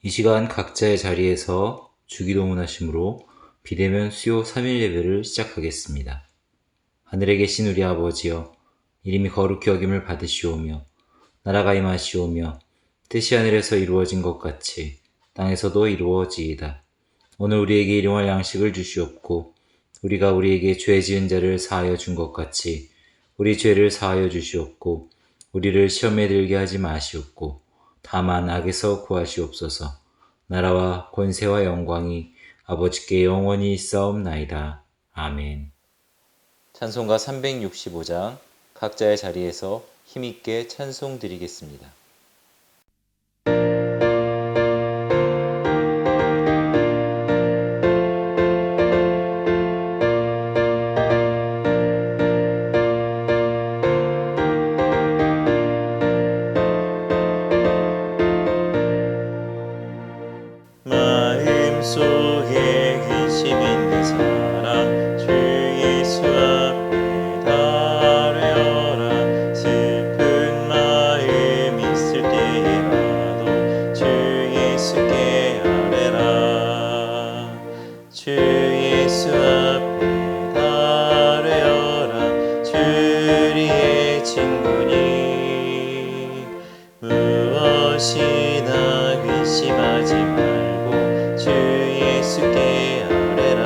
이 시간 각자의 자리에서 주기도문 하심으로 비대면 수요 3일 예배를 시작하겠습니다. 하늘에 계신 우리 아버지여, 이름이 거룩히 여김을 받으시오며 나라가 임하시오며 뜻이 하늘에서 이루어진 것 같이 땅에서도 이루어지이다. 오늘 우리에게 일용할 양식을 주시옵고 우리가 우리에게 죄 지은 자를 사하여 준 것 같이 우리 죄를 사하여 주시옵고 우리를 시험에 들게 하지 마시옵고 다만 악에서 구하시옵소서. 나라와 권세와 영광이 아버지께 영원히 있사옵나이다. 아멘. 찬송가 365장 각자의 자리에서 힘있게 찬송 드리겠습니다. 마음속에 근심 있는 사람 주 예수 앞에 달려라. 슬픈 마음 있을 때라도 주 예수께 아뢰라. 주 예수 앞에 달려라. 주 우리의 친구니 무엇이나 근심하지 말고 주 예수께 아뢰라.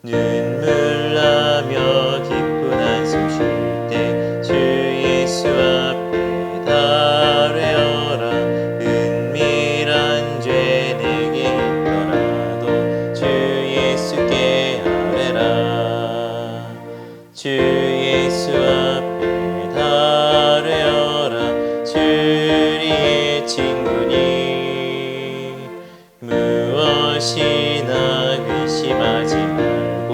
눈물 나며 기쁜 한숨 쉴 때 주 예수 앞에 달려라. 은밀한 죄 내게 있더라도 주 예수께 아뢰라. 주 예수 앞에 달려라. 주 우리의 친구니 무엇이나 근심하지 말고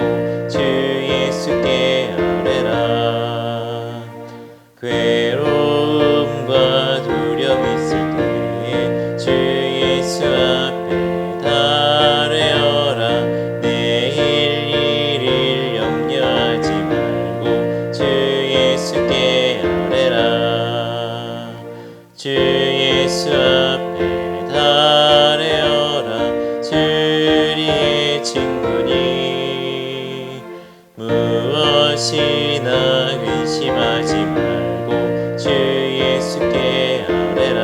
주 예수께 아뢰라. 괴로움과 두려움 있을 때에 주 예수 앞에 달려라. 내일 일을 염려하지 말고 주 예수께 아뢰라. 주 예수 앞에 달려라. 주 우리의 친구니 무엇이나 근심하지 말고 주 예수께 아뢰라.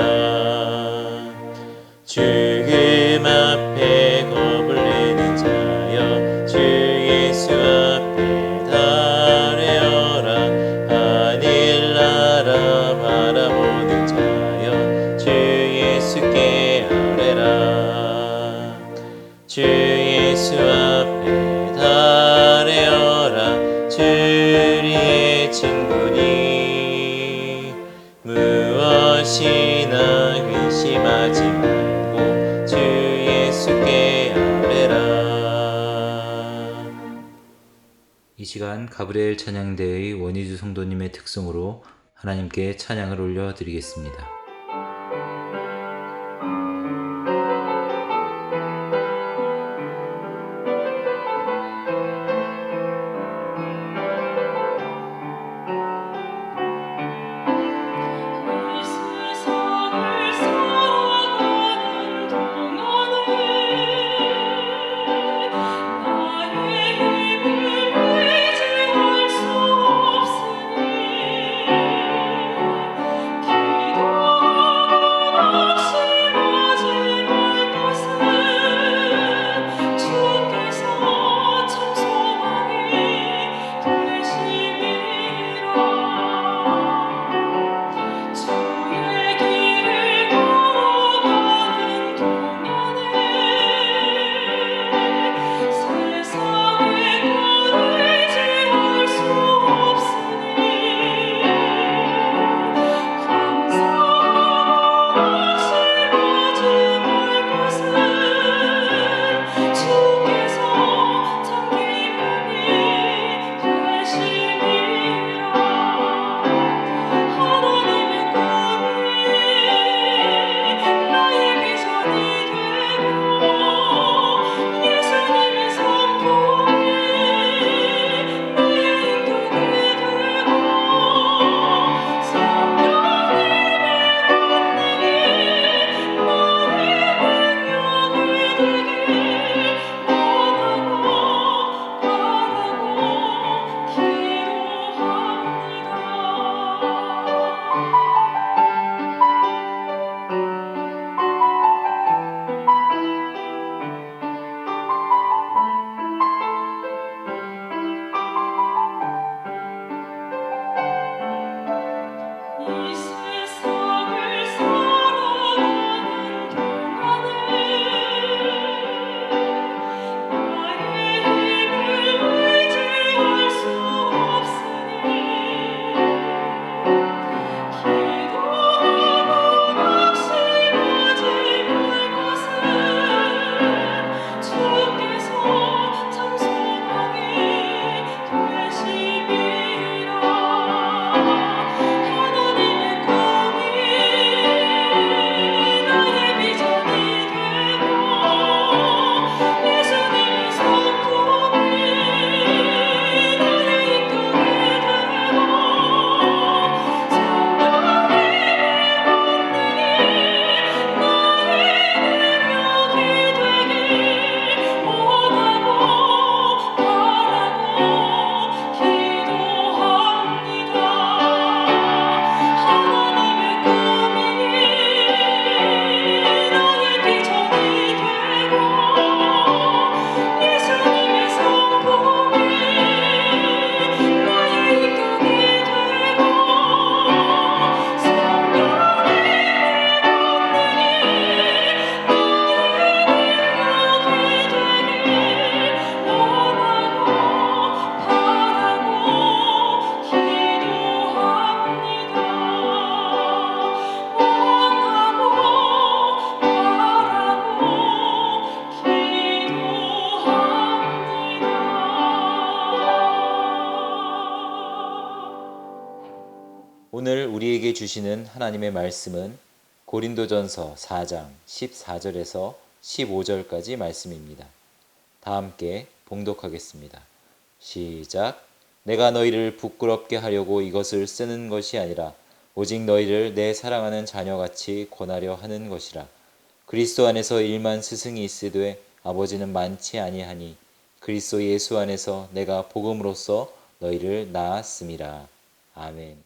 죽음 앞에 겁을 내는 자여 주 예수 앞에 달려라. 하늘 나라 바라보는 자여 주 예수께 아뢰라. 주 예수 앞에 달려라. 주 우리의 친구니 무엇이나 근심하지 말고 주 예수께 아뢰라. 이 시간 가브리엘 찬양대의 원희주 성도님의 특성으로 하나님께 찬양을 올려드리겠습니다. 세상을 살아가는 동안에 나의 힘을 의지할 수 없으니 기도 오늘 우리에게 주시는 하나님의 말씀은 고린도전서 4장 14절에서 15절까지 말씀입니다. 다 함께 봉독하겠습니다. 시작. 내가 너희를 부끄럽게 하려고 이것을 쓰는 것이 아니라 오직 너희를 내 사랑하는 자녀같이 권하려 하는 것이라. 그리스도 안에서 일만 스승이 있으되 아버지는 많지 아니하니 그리스도 예수 안에서 내가 복음으로써 너희를 낳았음이라. 아멘.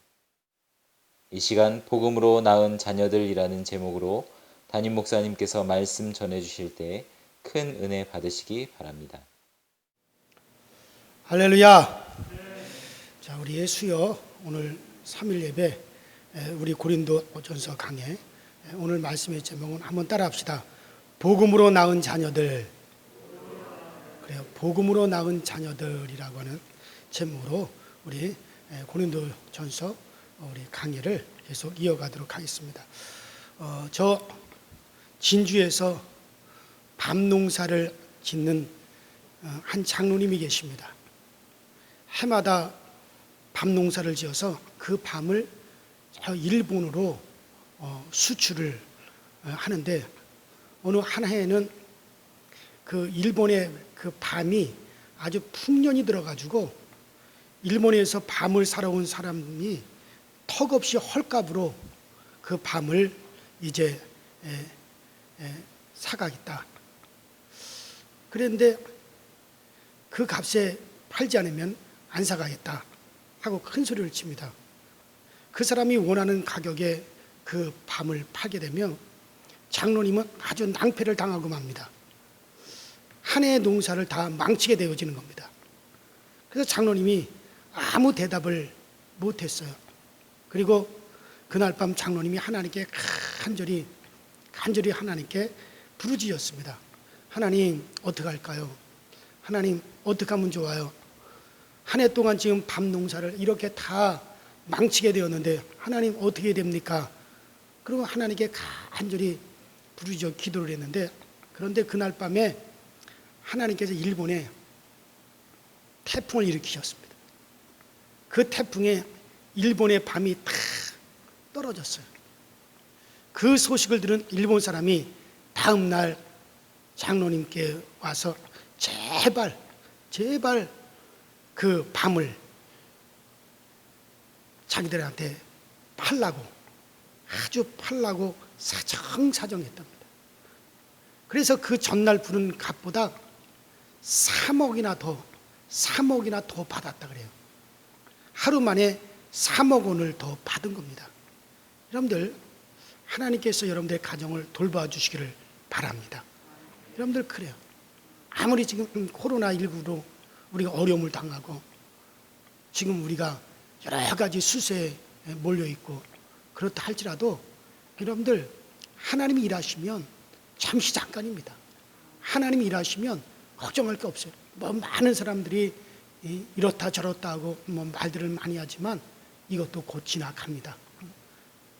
이 시간 복음으로 낳은 자녀들이라는 제목으로 담임 목사님께서 말씀 전해주실 때 큰 은혜 받으시기 바랍니다. 할렐루야. 자, 우리 예수여, 오늘 3일 예배, 우리 고린도전서 강해, 오늘 말씀의 제목은 한번 따라합시다. 복음으로 낳은 자녀들. 그래요. 복음으로 낳은 자녀들이라고 하는 제목으로 우리 고린도전서 우리 강의를 계속 이어가도록 하겠습니다. 저 진주에서 밤 농사를 짓는 한 장로님이 계십니다. 해마다 밤 농사를 지어서 그 밤을 저 일본으로 수출을 하는데 어느 한 해에는 그 일본의 그 밤이 아주 풍년이 들어가지고 일본에서 밤을 사러 온 사람이 턱없이 헐값으로 그 밤을 이제 사가겠다. 그런데 그 값에 팔지 않으면 안 사가겠다 하고 큰 소리를 칩니다. 그 사람이 원하는 가격에 그 밤을 팔게 되면 장로님은 아주 낭패를 당하고 맙니다. 한 해의 농사를 다 망치게 되어지는 겁니다. 그래서 장로님이 아무 대답을 못했어요. 그리고 그날 밤 장로님이 하나님께 간절히 하나님께 부르짖었습니다. 하나님, 어떻게 할까요? 하나님, 어떻게 하면 좋아요? 한 해 동안 지금 밤 농사를 이렇게 다 망치게 되었는데 하나님 어떻게 해야 됩니까? 그리고 하나님께 간절히 부르짖어 기도를 했는데, 그런데 그날 밤에 하나님께서 일본에 태풍을 일으키셨습니다. 그 태풍에 일본의 밤이 다 떨어졌어요. 그 소식을 들은 일본 사람이 다음 날 장로님께 와서 제발 그 밤을 자기들한테 팔라고 사정했답니다. 그래서 그 전날 부른 값보다 3억이나 더 받았다 그래요. 하루 만에 3억 원을 더 받은 겁니다. 여러분들, 하나님께서 여러분들의 가정을 돌봐 주시기를 바랍니다. 여러분들, 그래요. 아무리 지금 코로나19로 우리가 어려움을 당하고 지금 우리가 여러 가지 수세에 몰려 있고 그렇다 할지라도 여러분들, 하나님이 일하시면 잠시 잠깐입니다. 하나님이 일하시면 걱정할 게 없어요. 뭐 많은 사람들이 이렇다 저렇다 하고 뭐 말들을 많이 하지만 이것도 곧 지나갑니다.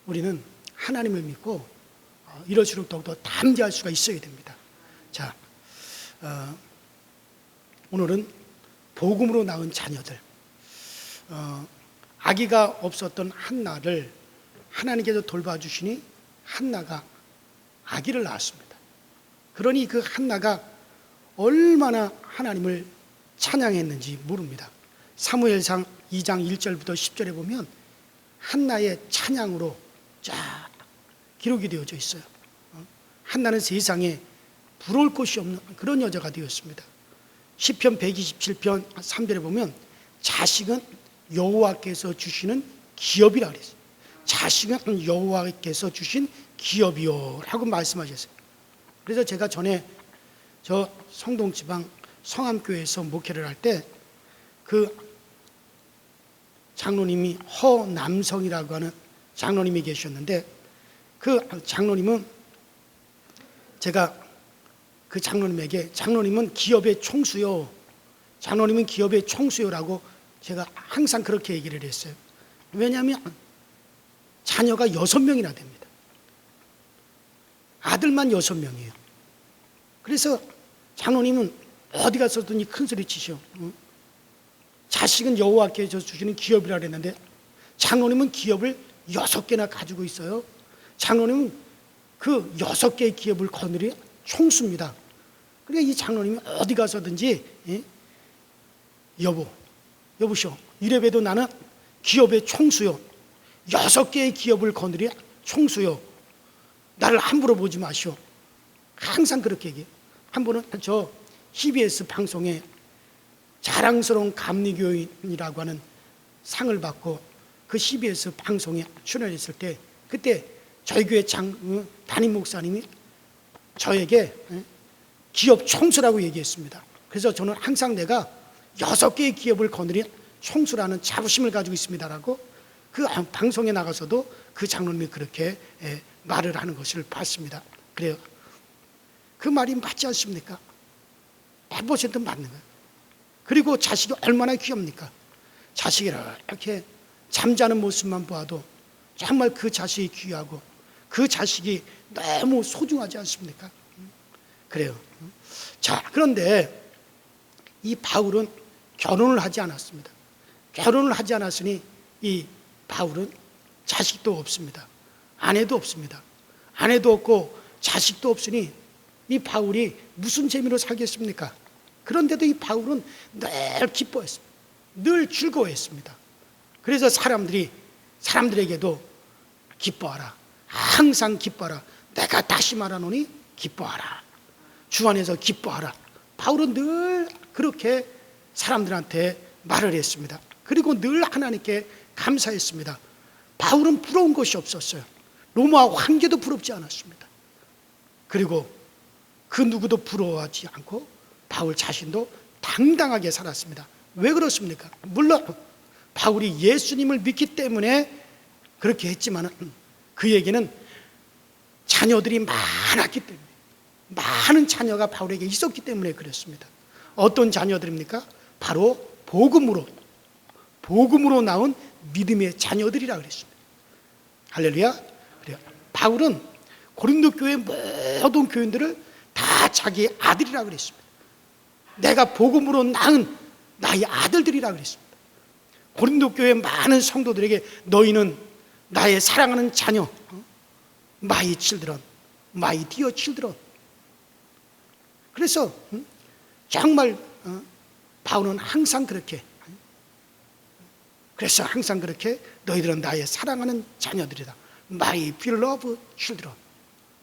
우리는 하나님을 믿고 이럴수록 더욱더 담대할 수가 있어야 됩니다. 자, 오늘은 복음으로 낳은 자녀들. 아기가 없었던 한나를 하나님께서 돌봐주시니 한나가 아기를 낳았습니다. 그러니 그 한나가 얼마나 하나님을 찬양했는지 모릅니다. 사무엘상 2장 1절부터 10절에 보면 한나의 찬양으로 쫙 기록이 되어져 있어요. 한나는 세상에 부러울 곳이 없는 그런 여자가 되었습니다. 시편 127편 3절에 보면 자식은 여호와께서 주시는 기업이라 그랬어요. 자식은 여호와께서 주신 기업이요 라고 말씀하셨어요. 그래서 제가 전에 저 성동지방 성암교회에서 목회를 할 때 그 장로님이 허남성이라고 하는 장로님이 계셨는데, 그 장로님은 제가 그 장로님에게 장로님은 기업의 총수요, 장로님은 기업의 총수요라고 제가 항상 그렇게 얘기를 했어요. 왜냐하면 자녀가 6명이나 됩니다. 아들만 6명이에요. 그래서 장로님은 어디 가서든지 큰 소리 치셔. 자식은 여호와께서 주시는 기업이라 그랬는데 장로님은 기업을 6개나 가지고 있어요. 장로님은 그 6개의 기업을 거느리 총수입니다. 그러니까 이 장로님이 어디 가서든지 여보시오, 이래봬도 나는 기업의 총수요, 6개의 기업을 거느리 총수요, 나를 함부로 보지 마시오. 항상 그렇게 얘기해요. 한 번은 저 CBS 방송에 자랑스러운 감리교인이라고 하는 상을 받고 그 CBS 방송에 출연했을 때, 그때 저희 교회 담임 목사님이 저에게 기업 총수라고 얘기했습니다. 그래서 저는 항상 내가 6개의 기업을 거느린 총수라는 자부심을 가지고 있습니다라고 그 방송에 나가서도 그 장로님이 그렇게 말을 하는 것을 봤습니다. 그래요. 그 말이 맞지 않습니까? 100% 맞는 거예요. 그리고 자식이 얼마나 귀엽니까? 자식이 이렇게 잠자는 모습만 보아도 정말 그 자식이 귀하고 그 자식이 너무 소중하지 않습니까? 그래요. 자, 그런데 이 바울은 결혼을 하지 않았습니다. 결혼을 하지 않았으니 이 바울은 자식도 없습니다. 아내도 없습니다. 아내도 없고 자식도 없으니 이 바울이 무슨 재미로 살겠습니까? 그런데도 이 바울은 늘 기뻐했습니다. 늘 즐거워했습니다. 그래서 사람들에게도 기뻐하라, 항상 기뻐하라, 내가 다시 말하노니 기뻐하라, 주 안에서 기뻐하라. 바울은 늘 그렇게 사람들한테 말을 했습니다. 그리고 늘 하나님께 감사했습니다. 바울은 부러운 것이 없었어요. 로마 황제도 부럽지 않았습니다. 그리고 그 누구도 부러워하지 않고 바울 자신도 당당하게 살았습니다. 왜 그렇습니까? 물론 바울이 예수님을 믿기 때문에 그렇게 했지만 그에게는 자녀들이 많았기 때문에, 많은 자녀가 바울에게 있었기 때문에 그랬습니다. 어떤 자녀들입니까? 바로 복음으로 나온 믿음의 자녀들이라 그랬습니다. 할렐루야. 그래요. 바울은 고린도 교회 모든 교인들을 다 자기의 아들이라 그랬습니다. 내가 복음으로 낳은 나의 아들들이라 그랬습니다. 고린도 교회 많은 성도들에게 너희는 나의 사랑하는 자녀, my children, my dear children. 그래서 정말 바울은 항상 그렇게, 그래서 항상 그렇게 너희들은 나의 사랑하는 자녀들이다, my beloved children.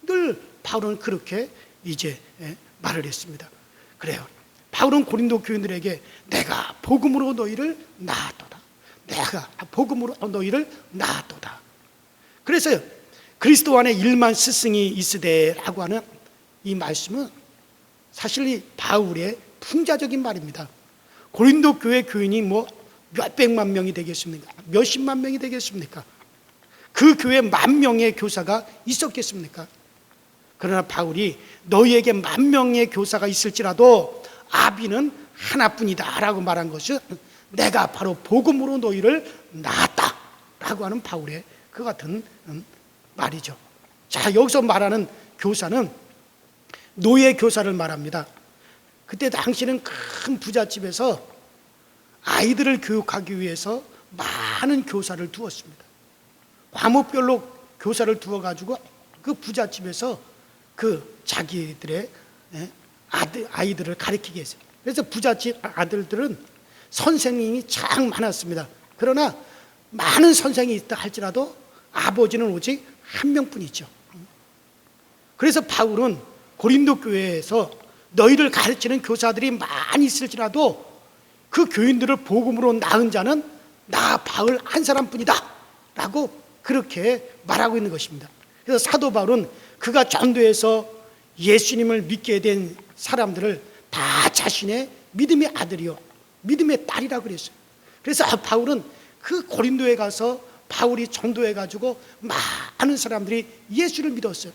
늘 바울은 그렇게 이제 말을 했습니다. 그래요. 바울은 고린도 교인들에게 내가 복음으로 너희를 낳았도다, 내가 복음으로 너희를 낳았도다. 그래서 그리스도 안에 1만 스승이 있으되라고 하는 이 말씀은 사실 이 바울의 풍자적인 말입니다. 고린도 교회 교인이 뭐 몇백만 명이 되겠습니까? 몇십만 명이 되겠습니까? 그 교회에 10,000명의 교사가 있었겠습니까? 그러나 바울이 너희에게 10,000명의 교사가 있을지라도 아비는 하나뿐이다 라고 말한 것은 내가 바로 복음으로 너희를 낳았다 라고 하는 바울의 그 같은 말이죠. 자, 여기서 말하는 교사는 노예 교사를 말합니다. 그때 당시는 큰 부잣집에서 아이들을 교육하기 위해서 많은 교사를 두었습니다. 과목별로 교사를 두어가지고 그 부잣집에서 그 자기들의 아이들을 가르치게 했어요. 그래서 부잣집 아들들은 선생님이 참 많았습니다. 그러나 많은 선생이 있다 할지라도 아버지는 오직 한 명뿐이죠. 그래서 바울은 고린도 교회에서 너희를 가르치는 교사들이 많이 있을지라도 그 교인들을 복음으로 낳은 자는 나 바울 한 사람뿐이다 라고 그렇게 말하고 있는 것입니다. 그래서 사도 바울은 그가 전도해서 예수님을 믿게 된 사람들을 다 자신의 믿음의 아들이요, 믿음의 딸이라고 그랬어요. 그래서 바울은 그 고린도에 가서 바울이 전도해가지고 많은 사람들이 예수를 믿었어요.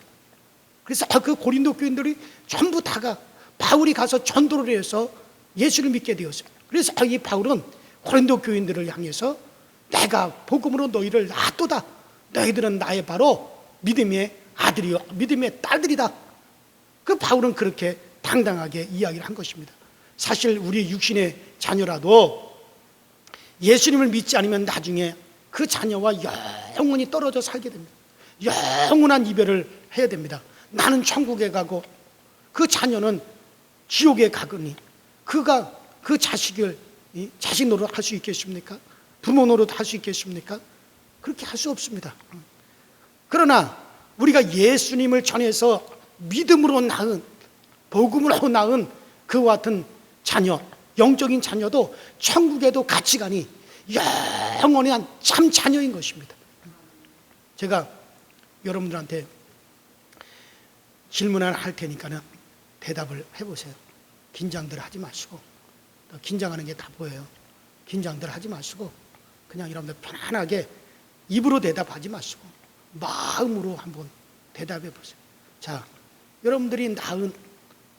그래서 그 고린도 교인들이 전부 다가 바울이 가서 전도를 해서 예수를 믿게 되었어요. 그래서 이 바울은 고린도 교인들을 향해서 내가 복음으로 너희를 낳았도다, 너희들은 나의 바로 믿음의 아들이요 믿음의 딸들이다. 그 바울은 그렇게 당당하게 이야기를 한 것입니다. 사실 우리 육신의 자녀라도 예수님을 믿지 않으면 나중에 그 자녀와 영원히 떨어져 살게 됩니다. 영원한 이별을 해야 됩니다. 나는 천국에 가고 그 자녀는 지옥에 가거니 그가 그 자식을 자식 노릇 할 수 있겠습니까? 부모 노릇 할 수 있겠습니까? 그렇게 할 수 없습니다. 그러나 우리가 예수님을 전해서 믿음으로 낳은, 복음으로 낳은 그와 같은 자녀, 영적인 자녀도 천국에도 같이 가니 영원한 참 자녀인 것입니다. 제가 여러분들한테 질문을 할 테니까는 대답을 해보세요. 긴장들 하지 마시고, 긴장하는 게 다 보여요. 긴장들 하지 마시고 그냥 여러분들 편안하게 입으로 대답하지 마시고 마음으로 한번 대답해 보세요. 자, 여러분들이 낳은,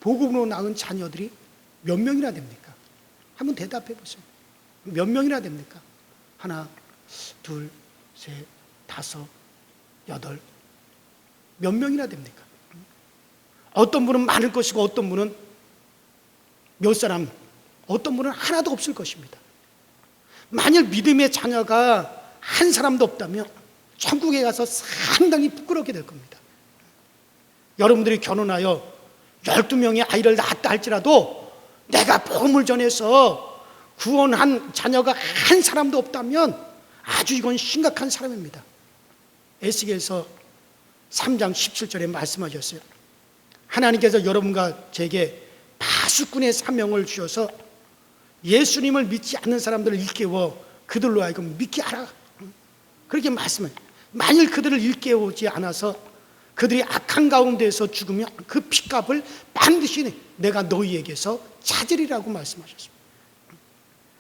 복음으로 낳은 자녀들이 몇 명이나 됩니까? 한번 대답해 보세요. 몇 명이나 됩니까? 하나, 둘, 셋, 다섯, 여덟. 몇 명이나 됩니까? 어떤 분은 많을 것이고 어떤 분은 몇 사람, 어떤 분은 하나도 없을 것입니다. 만일 믿음의 자녀가 한 사람도 없다면 천국에 가서 상당히 부끄럽게 될 겁니다. 여러분들이 결혼하여 12명의 아이를 낳았다 할지라도 내가 복음을 전해서 구원한 자녀가 한 사람도 없다면 아주 이건 심각한 사람입니다. 에스겔서 3장 17절에 말씀하셨어요. 하나님께서 여러분과 제게 파수꾼의 사명을 주셔서 예수님을 믿지 않는 사람들을 일깨워 그들로 하여금 믿게 하라. 그렇게 말씀을, 만일 그들을 일깨우지 않아서 그들이 악한 가운데서 죽으면 그 핏값을 반드시 내가 너희에게서 찾으리라고 말씀하셨습니다.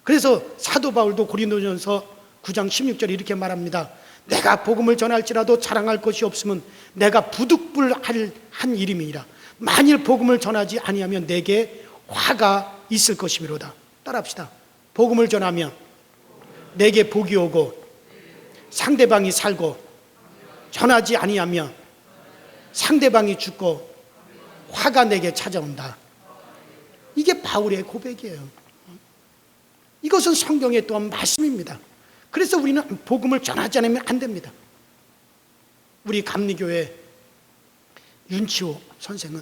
그래서 사도 바울도 고린도전서 9장 16절에 이렇게 말합니다. 내가 복음을 전할지라도 자랑할 것이 없으면 내가 부득불할 한 일임이니라. 만일 복음을 전하지 아니하면 내게 화가 있을 것이미로다. 따라합시다. 복음을 전하면 내게 복이 오고 상대방이 살고, 전하지 아니하면 상대방이 죽고 화가 내게 찾아온다. 이게 바울의 고백이에요. 이것은 성경의 또한 말씀입니다. 그래서 우리는 복음을 전하지 않으면 안 됩니다. 우리 감리교회 윤치호 선생은,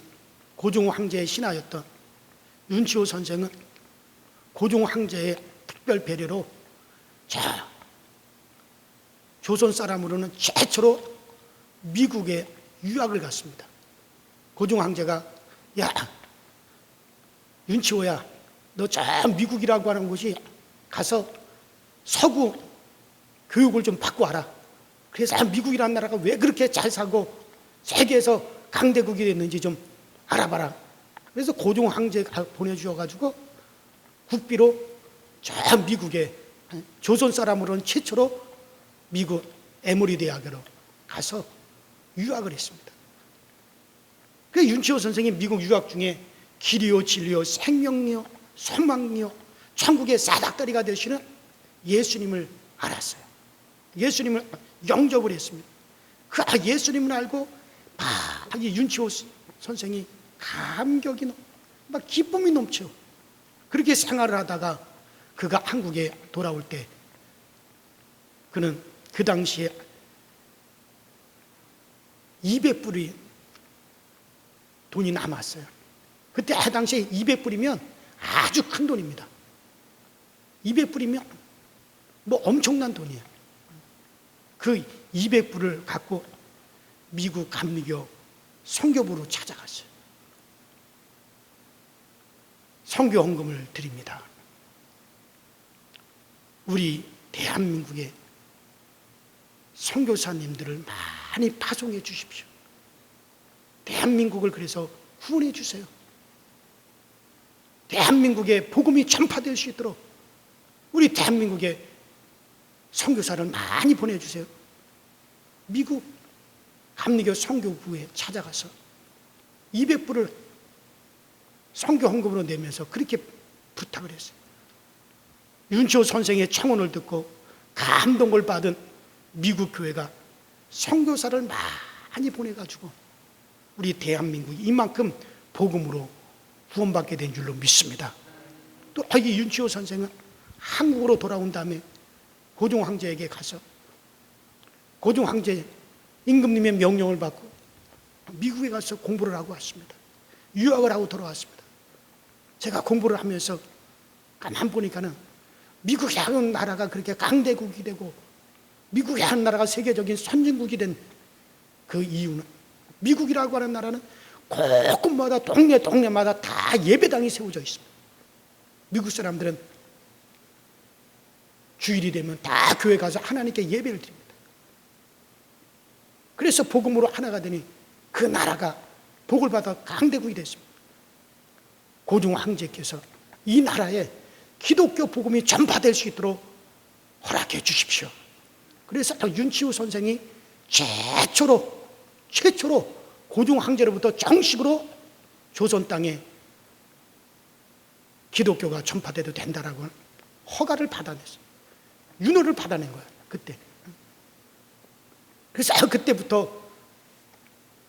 고종 황제의 신하였던 윤치호 선생은 고종 황제의 특별 배려로 조선 사람으로는 최초로 미국에 유학을 갔습니다. 고종 황제가 야, 윤치호야, 너 저 미국이라고 하는 곳이 가서 서구 교육을 좀 받고 와라. 그래서 미국이라는 나라가 왜 그렇게 잘 살고 세계에서 강대국이 됐는지 좀 알아봐라. 그래서 고종 황제가 보내주셔가지고 국비로 저 미국에 조선 사람으로는 최초로 미국 에모리 대학으로 가서 유학을 했습니다. 그 윤치호 선생이 미국 유학 중에 길이요 진리요 생명이요 소망이요 천국의 사닥다리가 되시는 예수님을 알았어요. 예수님을 영접을 했습니다. 그 예수님을 알고 이 윤치호 선생이 감격이 막 기쁨이 넘쳐. 그렇게 생활을 하다가 그가 한국에 돌아올 때 그는 그 당시에 200불이 돈이 남았어요. 그때 당시에 200불이면 아주 큰 돈입니다. 200불이면 뭐 엄청난 돈이에요. 그 200불을 갖고 미국 감리교 선교부로 찾아갔어요. 선교 헌금을 드립니다. 우리 대한민국의 선교사님들을 많이 파송해 주십시오. 대한민국을 그래서 후원해 주세요. 대한민국의 복음이 전파될 수 있도록 우리 대한민국의 선교사를 많이 보내주세요. 미국 감리교 선교부에 찾아가서 200불을 선교 헌금으로 내면서 그렇게 부탁을 했어요. 윤치호 선생의 청혼을 듣고 감동을 받은 미국 교회가 선교사를 많이 보내가지고 우리 대한민국이 이만큼 복음으로 구원받게 된 줄로 믿습니다. 또 이 윤치호 선생은 한국으로 돌아온 다음에 고종 황제에게 가서 고종 황제 임금님의 명령을 받고 미국에 가서 공부를 하고 왔습니다. 유학을 하고 돌아왔습니다. 제가 공부를 하면서 가만 보니까는 미국이라는 나라가 그렇게 강대국이 되고 미국이라는 나라가 세계적인 선진국이 된 그 이유는, 미국이라고 하는 나라는 곳곳마다 동네마다 다 예배당이 세워져 있습니다. 미국 사람들은 주일이 되면 다 교회 가서 하나님께 예배를 드립니다. 그래서 복음으로 하나가 되니 그 나라가 복을 받아 강대국이 됐습니다. 고종 황제께서 이 나라에 기독교 복음이 전파될 수 있도록 허락해 주십시오. 그래서 윤치호 선생이 최초로 고종 황제로부터 정식으로 조선 땅에 기독교가 전파돼도 된다라고 허가를 받아냈어요. 윤호를 받아낸 거예요, 그때. 그래서 그때부터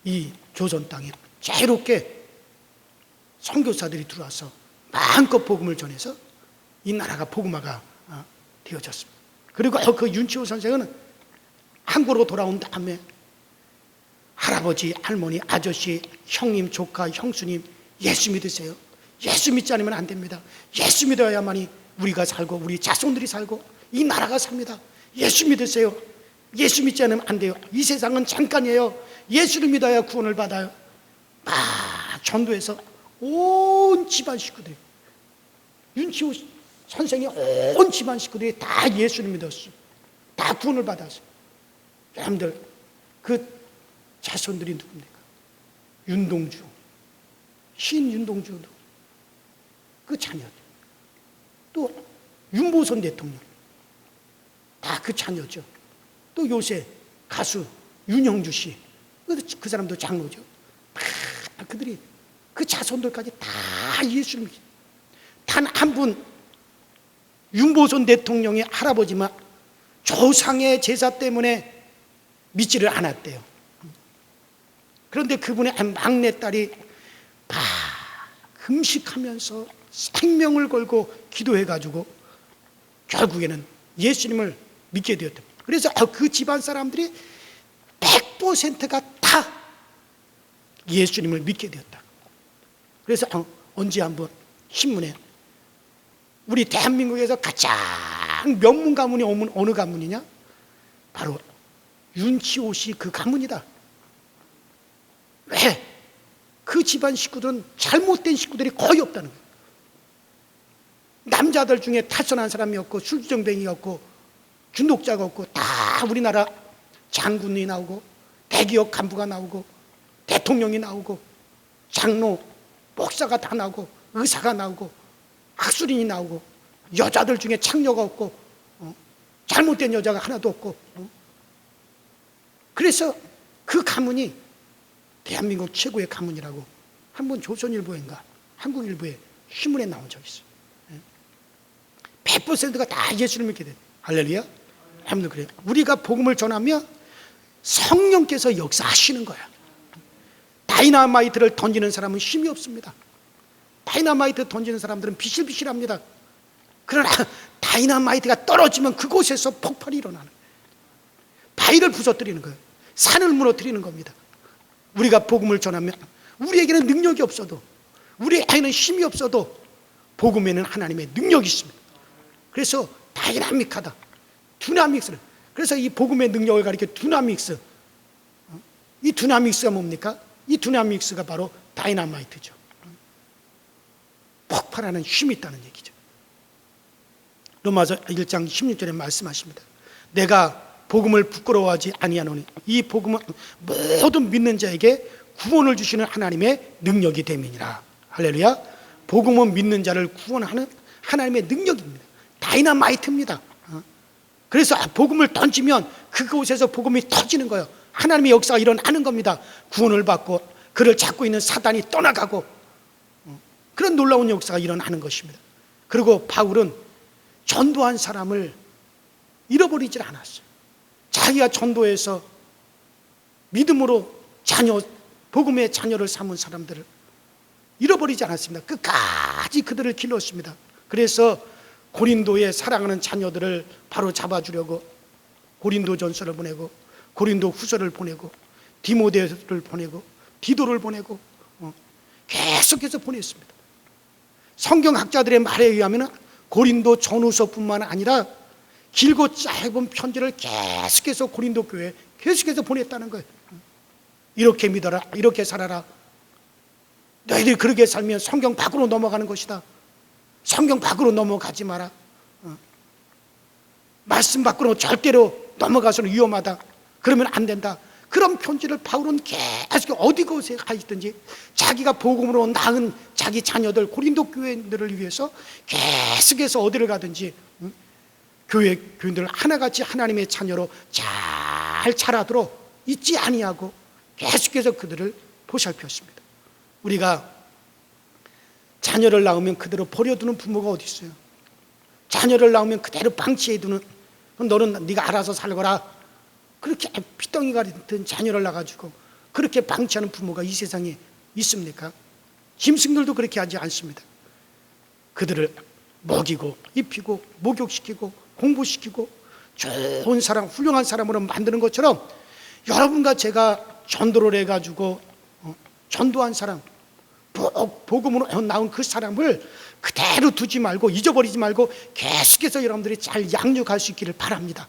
이 조선 땅에 자유롭게 선교사들이 들어와서 마음껏 복음을 전해서 이 나라가 복음화가 되어졌습니다. 그리고 그 윤치호 선생은 한국으로 돌아온 다음에 할아버지, 할머니, 아저씨, 형님, 조카, 형수님, 예수 믿으세요. 예수 믿지 않으면 안 됩니다. 예수 믿어야만이 우리가 살고 우리 자손들이 살고 이 나라가 삽니다. 예수 믿으세요. 예수 믿지 않으면 안 돼요. 이 세상은 잠깐이에요. 예수를 믿어야 구원을 받아요. 전도해서 온 집안 식구들이, 윤치호 선생이 온 집안 식구들이 다 예수를 믿었어요. 다 구원을 받았어요. 여러분들, 그 자손들이 누굽니까? 윤동주, 시인 윤동주도 그 자녀들, 또 윤보선 대통령 다 그 자녀죠. 또 요새 가수 윤형주 씨, 그 사람도 장로죠. 다 그들이 그 자손들까지 다 예수를 믿어요. 단 한 분, 윤보선 대통령의 할아버지만 조상의 제사 때문에 믿지를 않았대요. 그런데 그분의 막내딸이 금식하면서 생명을 걸고 기도해가지고 결국에는 예수님을 믿게 되었다. 그래서 그 집안 사람들이 100%가 다 예수님을 믿게 되었다. 그래서 언제 한번 신문에 우리 대한민국에서 가장 명문 가문이 오면 어느 가문이냐? 바로 윤치호 씨 그 가문이다. 왜? 그 집안 식구들은 잘못된 식구들이 거의 없다는 거예요. 남자들 중에 탈선한 사람이 없고 술주정뱅이가 없고 중독자가 없고 다 우리나라 장군이 나오고 대기업 간부가 나오고 대통령이 나오고 장로, 목사가 다 나오고 의사가 나오고 학술인이 나오고 여자들 중에 창녀가 없고 잘못된 여자가 하나도 없고 그래서 그 가문이 대한민국 최고의 가문이라고 한번 조선일보인가 한국일보에 신문에 나온 적이 있어요. 100%가 다 예수를 믿게 돼. 할렐루야. 여러분들 그래요. 우리가 복음을 전하면 성령께서 역사하시는 거야. 다이나마이트를 던지는 사람은 힘이 없습니다. 다이나마이트 던지는 사람들은 비실비실합니다. 그러나 다이나마이트가 떨어지면 그곳에서 폭발이 일어나는 거예요. 바위를 부서뜨리는 거예요. 산을 무너뜨리는 겁니다. 우리가 복음을 전하면 우리에게는 능력이 없어도, 우리에게는 힘이 없어도 복음에는 하나님의 능력이 있습니다. 그래서 다이나믹하다, 두나믹스를. 그래서 이 복음의 능력을 가리켜 두나믹스. 이 두나믹스가 뭡니까? 이 두나믹스가 바로 다이나마이트죠. 폭발하는 힘이 있다는 얘기죠. 로마서 1장 16절에 말씀하십니다. 내가 복음을 부끄러워하지 아니하노니 이 복음은 모든 믿는 자에게 구원을 주시는 하나님의 능력이 됨이니라. 할렐루야. 복음은 믿는 자를 구원하는 하나님의 능력입니다. 다이나마이트입니다. 그래서 복음을 던지면 그곳에서 복음이 터지는 거예요. 하나님의 역사가 일어나는 겁니다. 구원을 받고 그를 잡고 있는 사단이 떠나가고 그런 놀라운 역사가 일어나는 것입니다. 그리고 바울은 전도한 사람을 잃어버리질 않았어요. 자기가 전도해서 믿음으로 복음의 자녀를 삼은 사람들을 잃어버리지 않았습니다. 끝까지 그들을 길렀습니다. 그래서 고린도에 사랑하는 자녀들을 바로 잡아주려고 고린도 전서를 보내고 고린도 후서를 보내고 디모데를 보내고 디도를 보내고 계속해서 보냈습니다. 성경학자들의 말에 의하면 고린도 전후서뿐만 아니라 길고 짧은 편지를 계속해서 고린도 교회에 계속해서 보냈다는 거예요. 이렇게 믿어라, 이렇게 살아라. 너희들이 그렇게 살면 성경 밖으로 넘어가는 것이다. 성경 밖으로 넘어가지 마라. 말씀 밖으로 절대로 넘어가서는 위험하다. 그러면 안 된다. 그런 편지를 바울은 계속 어디 곳에 가 있든지 자기가 복음으로 낳은 자기 자녀들 고린도 교회들을 위해서 계속해서 어디를 가든지 교회 교인들을 하나같이 하나님의 자녀로 잘 자라도록 잊지 아니하고 계속해서 그들을 보살폈습니다. 우리가 자녀를 낳으면 그대로 버려두는 부모가 어디 있어요? 자녀를 낳으면 그대로 방치해두는, 너는 네가 알아서 살거라, 그렇게 피덩이 같은 자녀를 낳아가지고 그렇게 방치하는 부모가 이 세상에 있습니까? 짐승들도 그렇게 하지 않습니다. 그들을 먹이고 입히고 목욕시키고 공부시키고 좋은 사람, 훌륭한 사람으로 만드는 것처럼 여러분과 제가 전도를 해가지고 전도한 사람, 복음으로 나온 그 사람을 그대로 두지 말고 잊어버리지 말고 계속해서 여러분들이 잘 양육할 수 있기를 바랍니다.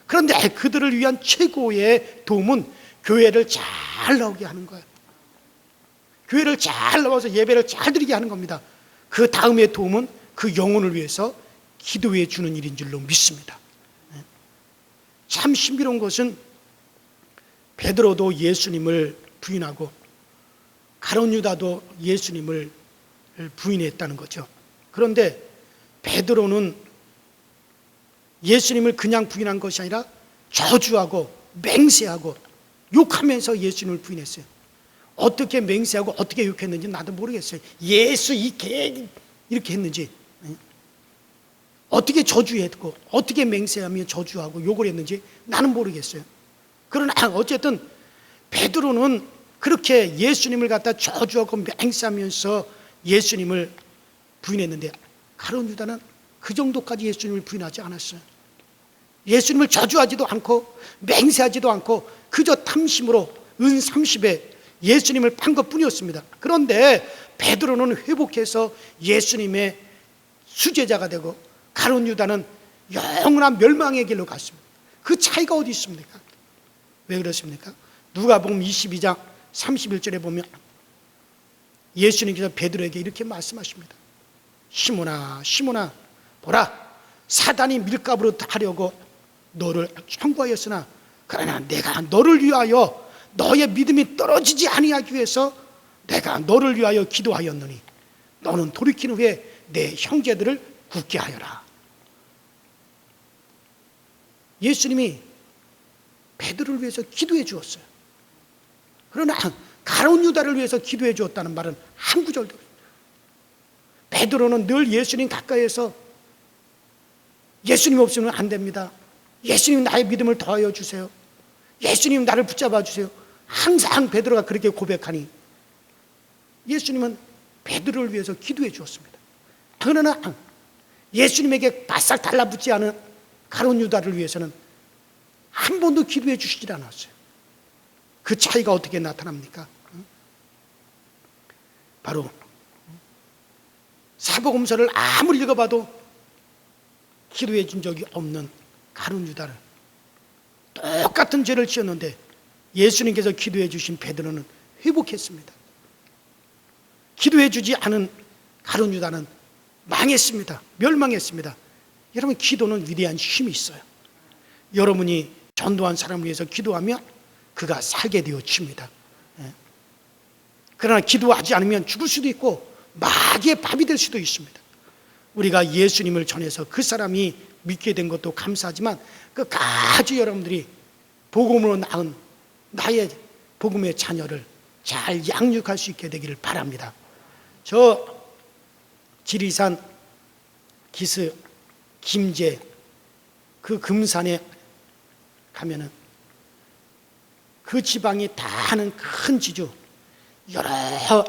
그런데 그들을 위한 최고의 도움은 교회를 잘 나오게 하는 거예요. 교회를 잘 나와서 예배를 잘 드리게 하는 겁니다. 그 다음의 도움은 그 영혼을 위해서 기도해 주는 일인 줄로 믿습니다. 참 신비로운 것은 베드로도 예수님을 부인하고 가룟 유다도 예수님을 부인했다는 거죠. 그런데 베드로는 예수님을 그냥 부인한 것이 아니라 저주하고 맹세하고 욕하면서 예수님을 부인했어요. 어떻게 맹세하고 어떻게 욕했는지 나도 모르겠어요. 예수 이 개 이렇게 했는지, 어떻게 저주했고 어떻게 맹세하며 저주하고 욕을 했는지 나는 모르겠어요. 그러나 어쨌든 베드로는 그렇게 예수님을 갖다 저주하고 맹세하면서 예수님을 부인했는데 가룟 유다는 그 정도까지 예수님을 부인하지 않았어요. 예수님을 저주하지도 않고 맹세하지도 않고 그저 탐심으로 은 30에 예수님을 판 것뿐이었습니다. 그런데 베드로는 회복해서 예수님의 수제자가 되고 가룟 유다는 영원한 멸망의 길로 갔습니다. 그 차이가 어디 있습니까? 왜 그렇습니까? 누가복음 22장 31절에 보면 예수님께서 베드로에게 이렇게 말씀하십니다. 시몬아 시몬아, 보라, 사단이 밀가부로 하려고 너를 청구하였으나 그러나 내가 너를 위하여 너의 믿음이 떨어지지 아니하기 위해서 내가 너를 위하여 기도하였노니 너는 돌이킨 후에 내 형제들을 굳게 하여라. 예수님이 베드로를 위해서 기도해 주었어요. 그러나 가룟 유다를 위해서 기도해 주었다는 말은 한 구절도 없어요. 베드로는 늘 예수님 가까이에서 예수님 없으면 안 됩니다. 예수님 나의 믿음을 더하여 주세요. 예수님 나를 붙잡아 주세요. 항상 베드로가 그렇게 고백하니 예수님은 베드로를 위해서 기도해 주었습니다. 그러나 예수님에게 바싹 달라붙지 않은 가룟 유다를 위해서는 한 번도 기도해 주시질 않았어요. 그 차이가 어떻게 나타납니까? 바로 사복음서를 아무리 읽어봐도 기도해 준 적이 없는 가룟 유다를, 똑같은 죄를 지었는데 예수님께서 기도해 주신 베드로는 회복했습니다. 기도해 주지 않은 가룟 유다는 망했습니다. 멸망했습니다. 여러분, 기도는 위대한 힘이 있어요. 여러분이 전도한 사람을 위해서 기도하면 그가 살게 되어집니다. 그러나 기도하지 않으면 죽을 수도 있고 마귀의 밥이 될 수도 있습니다. 우리가 예수님을 전해서 그 사람이 믿게 된 것도 감사하지만 끝까지 여러분들이 복음으로 낳은 나의 복음의 자녀를 잘 양육할 수 있게 되기를 바랍니다. 저 지리산 기스 김제 그 금산에 가면은 그 지방이 다 하는 큰 지주, 여러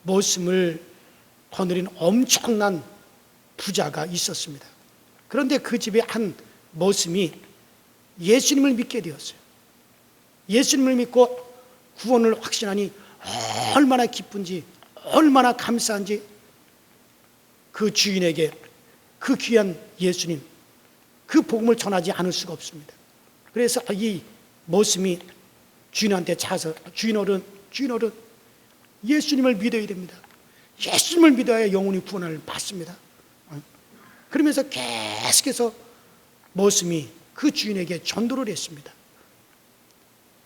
모습을 거느린 엄청난 부자가 있었습니다. 그런데 그 집의 한 모습이 예수님을 믿게 되었어요. 예수님을 믿고 구원을 확신하니 얼마나 기쁜지, 얼마나 감사한지 그 주인에게 그 귀한 예수님, 그 복음을 전하지 않을 수가 없습니다. 그래서 이 모습이 주인한테 차서 주인 어른 예수님을 믿어야 됩니다. 예수님을 믿어야 영혼이 구원을 받습니다. 그러면서 계속해서 모습이 그 주인에게 전도를 했습니다.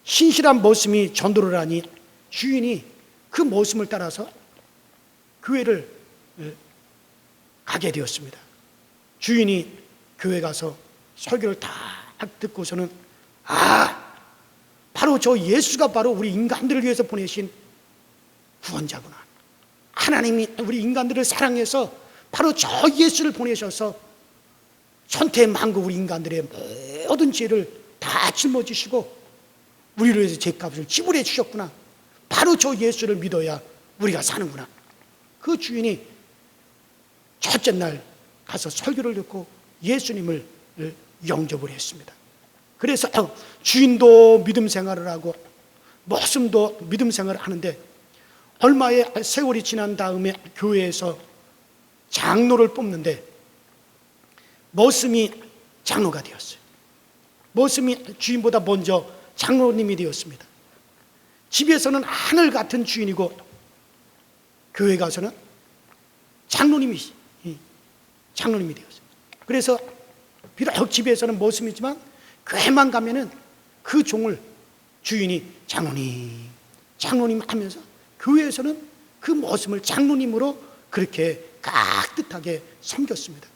신실한 모습이 전도를 하니 주인이 그 모습을 따라서 교회를 가게 되었습니다. 주인이 교회 가서 설교를 다 듣고서는 바로 저 예수가 바로 우리 인간들을 위해서 보내신 구원자구나. 하나님이 우리 인간들을 사랑해서 바로 저 예수를 보내셔서 천태만국 우리 인간들의 모든 죄를 다 짊어지시고 우리를 위해서 죄값을 지불해 주셨구나. 바로 저 예수를 믿어야 우리가 사는구나. 그 주인이 첫째 날 가서 설교를 듣고 예수님을 영접을 했습니다. 그래서 주인도 믿음 생활을 하고 모습도 믿음 생활을 하는데 얼마의 세월이 지난 다음에 교회에서 장로를 뽑는데 모습이 장로가 되었어요. 모습이 주인보다 먼저 장로님이 되었습니다. 집에서는 하늘 같은 주인이고 교회 가서는 장로님이 되었어요. 그래서 비록 집에서는 모습이지만 교회만 가면은 그 종을 주인이 장로님 하면서 교회에서는 그 모습을 장로님으로 그렇게 깍듯하게 섬겼습니다.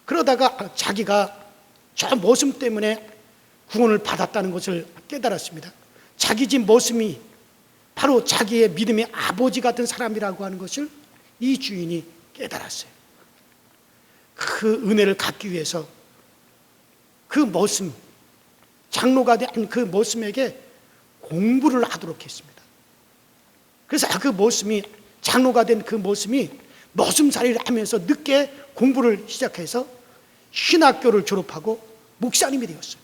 그러다가 자기가 저 모습 때문에 구원을 받았다는 것을 깨달았습니다. 자기 집 모습이 바로 자기의 믿음의 아버지 같은 사람이라고 하는 것을 이 주인이 깨달았어요. 그 은혜를 갖기 위해서 그 모습, 장로가 된 그 모습에게 공부를 하도록 했습니다. 그래서 그 모습이, 장로가 된 그 모습이 머슴살이를 하면서 늦게 공부를 시작해서 신학교를 졸업하고 목사님이 되었어요.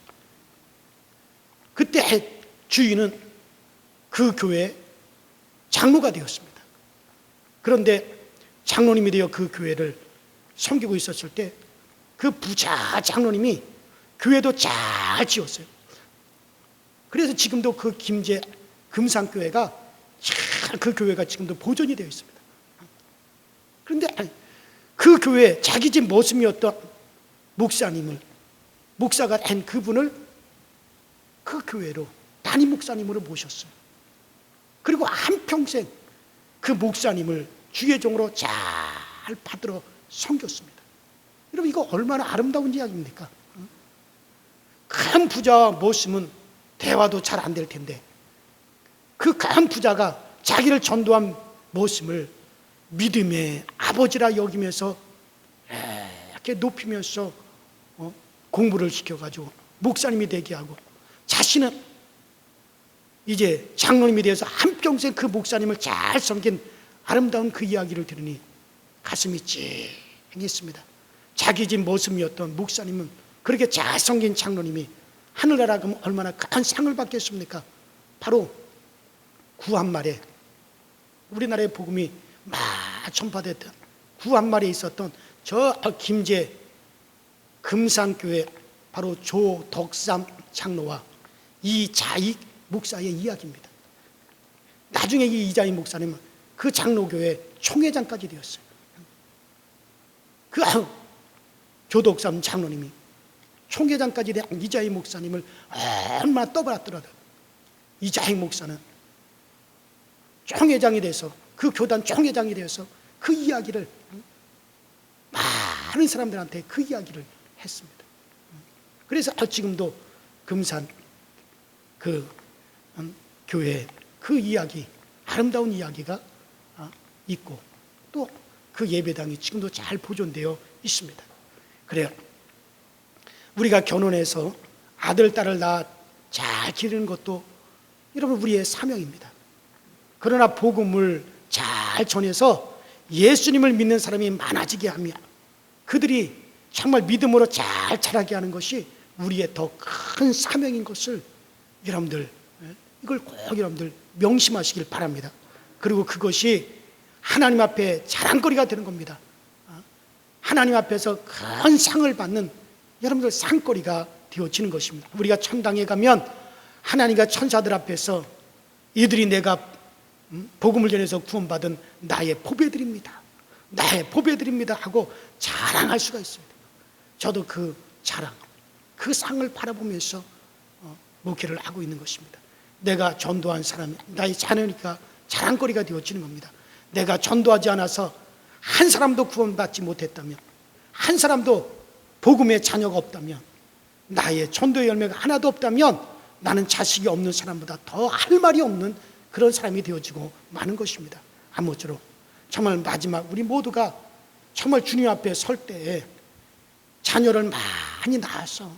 그때 주인은 그 교회의 장로가 되었습니다. 그런데 장로님이 되어 그 교회를 섬기고 있었을 때 그 부자 장로님이 교회도 잘 지었어요. 그래서 지금도 그 김제 금산교회가 잘 그 교회가 지금도 보존이 되어 있습니다. 그런데 그 교회 자기 집 모습이었던 목사가 된 그분을 그 교회로 담임 목사님으로 모셨어요. 그리고 한평생 그 목사님을 주의 종으로 잘 받들어 섬겼습니다. 여러분, 이거 얼마나 아름다운 이야기입니까? 큰 부자 모습은 대화도 잘 안 될 텐데 그 큰 부자가 자기를 전도한 모습을 믿음의 아버지라 여기면서 이렇게 높이면서 공부를 시켜가지고 목사님이 되게 하고, 자신은 이제 장로님이 되어서 한평생 그 목사님을 잘 섬긴 아름다운 그 이야기를 들으니 가슴이 찡했습니다. 자기 집 모습이었던 목사님은 그렇게 잘 섬긴 장로님이 하늘나라 가면 얼마나 큰 상을 받겠습니까? 바로 구한말에, 우리나라의 복음이 막 전파됐던 구한말에 있었던 저 김제 금산교회 바로 조덕삼 장로와 이자익 목사의 이야기입니다. 나중에 이 이자익 목사님은 그 장로교회 총회장까지 되었어요. 그 조덕삼 장로님이 총회장까지 된 이자익 목사님을 얼마나 떠받았더라도 이자익 목사는 총회장이 돼서, 그 교단 총회장이 되어서 그 이야기를 많은 사람들한테 그 이야기를 했습니다. 그래서 지금도 금산 그 교회 그 이야기, 아름다운 이야기가 있고 또 그 예배당이 지금도 잘 보존되어 있습니다. 그래요. 우리가 결혼해서 아들, 딸을 낳아 잘 기르는 것도 여러분 우리의 사명입니다. 그러나 복음을 잘 전해서 예수님을 믿는 사람이 많아지게 하며 그들이 정말 믿음으로 잘 자라게 하는 것이 우리의 더 큰 사명인 것을 여러분들, 이걸 꼭 여러분들 명심하시길 바랍니다. 그리고 그것이 하나님 앞에 자랑거리가 되는 겁니다. 하나님 앞에서 큰 상을 받는 여러분들 상거리가 되어지는 것입니다. 우리가 천당에 가면 하나님과 천사들 앞에서 이들이 내가 복음을 전해서 구원받은 나의 보배들입니다, 나의 보배들입니다 하고 자랑할 수가 있어요. 저도 그 자랑, 그 상을 바라보면서 목회를 하고 있는 것입니다. 내가 전도한 사람이 나의 자녀니까 자랑거리가 되어지는 겁니다. 내가 전도하지 않아서 한 사람도 구원받지 못했다면, 한 사람도 복음의 자녀가 없다면, 나의 전도의 열매가 하나도 없다면 나는 자식이 없는 사람보다 더 할 말이 없는 그런 사람이 되어지고 마는 것입니다. 아무쪼록 정말 마지막 우리 모두가 정말 주님 앞에 설 때에 자녀를 많이 낳아서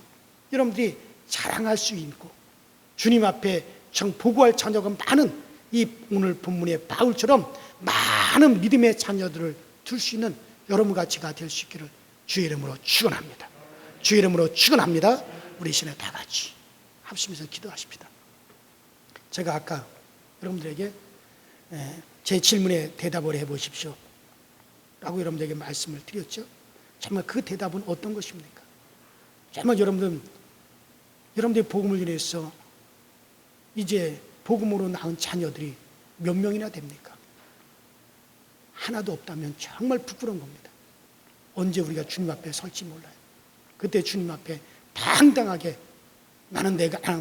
여러분들이 자랑할 수 있고 주님 앞에 정 보고할 자녀가 많은 이 오늘 본문의 바울처럼 많은 믿음의 자녀들을 둘 수 있는 여러분같이가 될 수 있기를 주의 이름으로 축원합니다. 주의 이름으로 축원합니다. 우리 신에 다 같이 합심해서 기도하십시다. 제가 아까 여러분들에게 제 질문에 대답을 해보십시오 라고 여러분들에게 말씀을 드렸죠. 정말 그 대답은 어떤 것입니까? 정말 여러분들이 복음을 인해서 이제 복음으로 낳은 자녀들이 몇 명이나 됩니까? 하나도 없다면 정말 부끄러운 겁니다. 언제 우리가 주님 앞에 설지 몰라요. 그때 주님 앞에 당당하게 나는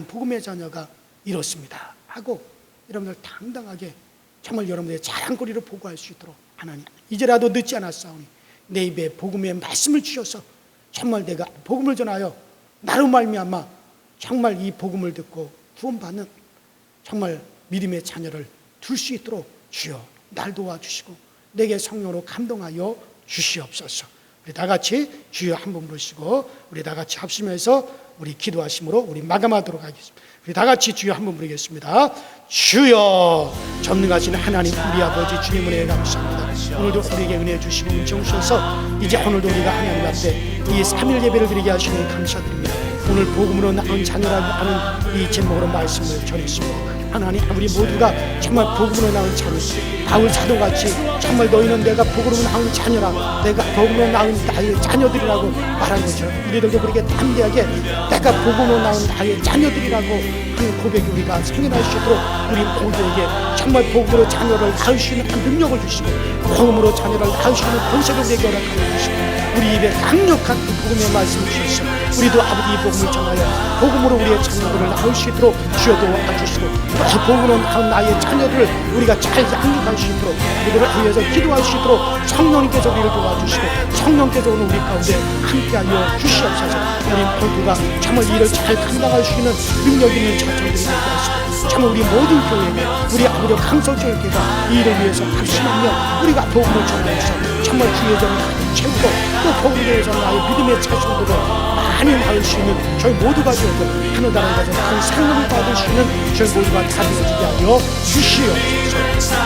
복음의 자녀가 이렇습니다 하고 여러분들 당당하게 정말 여러분들의 자랑거리를 보고할 수 있도록 하나님 이제라도 늦지 않았사오니 내 입에 복음의 말씀을 주셔서 정말 내가 복음을 전하여 나로 말미암아 정말 이 복음을 듣고 구원받는 정말 믿음의 자녀를 둘 수 있도록 주여 날 도와주시고 내게 성령으로 감동하여 주시옵소서. 우리 다 같이 주여 한 번 부르시고 우리 다 같이 합심해서 우리 기도하심으로 우리 마감하도록 하겠습니다. 우리 다 같이 주여 한 번 부르겠습니다. 주여 전능하신 하나님 우리 아버지 주님 은혜에 감사합니다. 오늘도 우리에게 은혜 주시고 은총 주셔서 이제 오늘도 우리가 하나님 앞에 이 3일 예배를 드리게 하시니 감사드립니다. 오늘 복음으로 낳은 자녀라고 하는 이 제목으로 말씀을 전했습니다. 하나님 우리 모두가 정말 복음으로 낳은 자녀 바울 사도같이 정말 너희는 내가 복음으로 낳은 자녀라 내가 복음으로 낳은 나의 자녀들이라고 말한 것처럼 우리들도 그렇게 담대하게 내가 복음으로 낳은 나의 자녀들이라고 하는 고백이 우리가 생겨날 수 있도록 우리 모두에게 정말 복음으로 자녀를 낳을 수 있는 능력을 주시고 복음으로 자녀를 낳을 수 있는 권세를 내게 허락하여 주시고 우리 입에 강력한 그 복음의 말씀을 주셔서 우리도 아버지 이 복음을 전하여 복음으로 우리의 자녀들을 낳을 수 있도록 주여 도와주시고 또 복음으로 낳은 나의 자녀들을 우리가 잘 양육할 수 있도록 우리들을 위해서 기도할 수 있도록 성령님께서 우리를 도와주시고 성령께서 오늘 우리 가운데 함께하여 주시옵소서. 우리 모두가 정말 이를 잘 감당할 수 있는 능력 있는 자녀들이 되게 하시고 정말 우리 모든 교회가 우리 아버지 강설교회가 이 일을 위해서 합심하며 우리가 복음을 전하여서 정말 주의 전을 가득 채우고 또 복음에 대해서 나의 믿음의 자손들을 많이 낳을 수 있는 저희 모두가 되어서 하늘나라에 가서 큰 상급을 받을 수 있는 저희 모두가 다 되어지게 하여 주시옵소서.